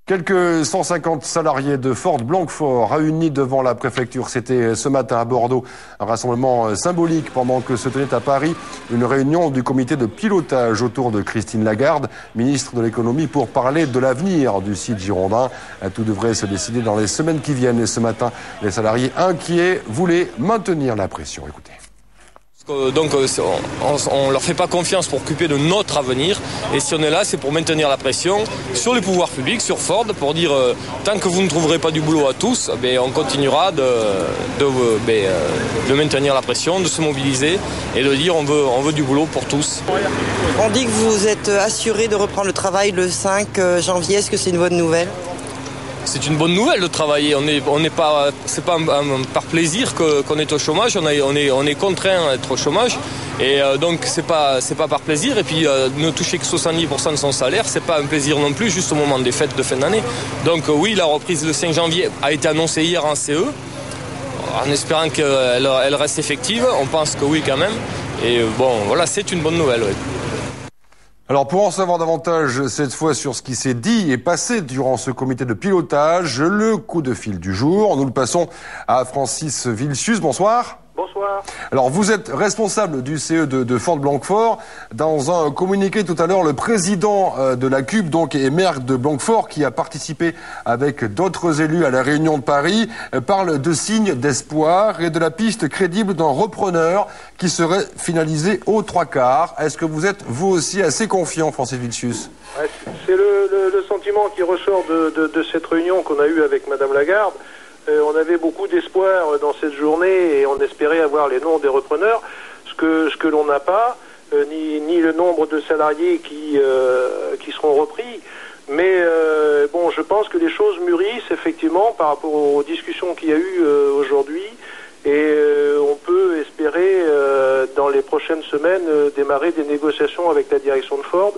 Quelques 150 salariés de Ford Blanquefort réunis devant la préfecture. C'était ce matin à Bordeaux, un rassemblement symbolique pendant que se tenait à Paris une réunion du comité de pilotage autour de Christine Lagarde, ministre de l'économie, pour parler de l'avenir du site girondin. Tout devrait se décider dans les semaines qui viennent. Et ce matin, les salariés inquiets voulaient maintenir la pression. Écoutez. Donc on leur fait pas confiance pour occuper de notre avenir, et si on est là, c'est pour maintenir la pression sur les pouvoirs publics, sur Ford, pour dire tant que vous ne trouverez pas du boulot à tous, on continuera de maintenir la pression, de se mobiliser et de dire on veut du boulot pour tous. On dit que vous êtes assuré de reprendre le travail le 5 janvier, est-ce que c'est une bonne nouvelle ? C'est une bonne nouvelle de travailler. C'est pas par plaisir qu'on est au chômage. On est contraint d'être au chômage, et donc c'est pas par plaisir. Et puis ne toucher que 70% de son salaire, c'est pas un plaisir non plus, juste au moment des fêtes de fin d'année. Donc oui, la reprise le 5 janvier a été annoncée hier en CE, en espérant qu'elle reste effective. On pense que oui quand même. Et voilà, c'est une bonne nouvelle. Oui. Alors pour en savoir davantage cette fois sur ce qui s'est dit et passé durant ce comité de pilotage, le coup de fil du jour, nous le passons à Francis Vilcius. Bonsoir. Bonsoir. Alors vous êtes responsable du CE de Ford Blanquefort. Dans un communiqué tout à l'heure, le président de la CUB donc et maire de Blanquefort, qui a participé avec d'autres élus à la réunion de Paris, parle de signes d'espoir et de la piste crédible d'un repreneur qui serait finalisé aux 3/4. Est-ce que vous êtes vous aussi assez confiant, Francis Vilcius ? Ouais, c'est le sentiment qui ressort de cette réunion qu'on a eue avec Madame Lagarde. On avait beaucoup d'espoir dans cette journée et on espérait avoir les noms des repreneurs, ce que l'on n'a pas, ni le nombre de salariés qui seront repris. Mais je pense que les choses mûrissent effectivement par rapport aux discussions qu'il y a eu aujourd'hui, et on peut espérer dans les prochaines semaines démarrer des négociations avec la direction de Ford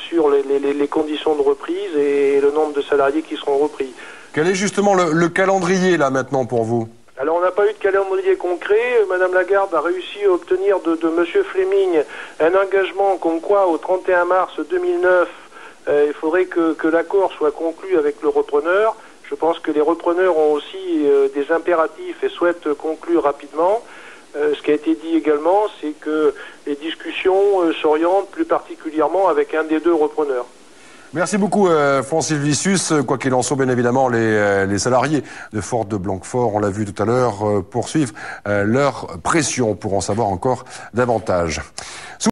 sur les conditions de reprise et le nombre de salariés qui seront repris. Quel est justement le calendrier là maintenant pour vous ? Alors on n'a pas eu de calendrier concret. Madame Lagarde a réussi à obtenir de Monsieur Fleming un engagement comme quoi au 31 mars 2009 il faudrait que l'accord soit conclu avec le repreneur. Je pense que les repreneurs ont aussi des impératifs et souhaitent conclure rapidement. Ce qui a été dit également, c'est que les discussions s'orientent plus particulièrement avec un des deux repreneurs. Merci beaucoup Francis Vilcius. Quoi qu'il en soit, bien évidemment, les salariés de Ford de Blanquefort, on l'a vu tout à l'heure, poursuivent leur pression pour en savoir encore davantage.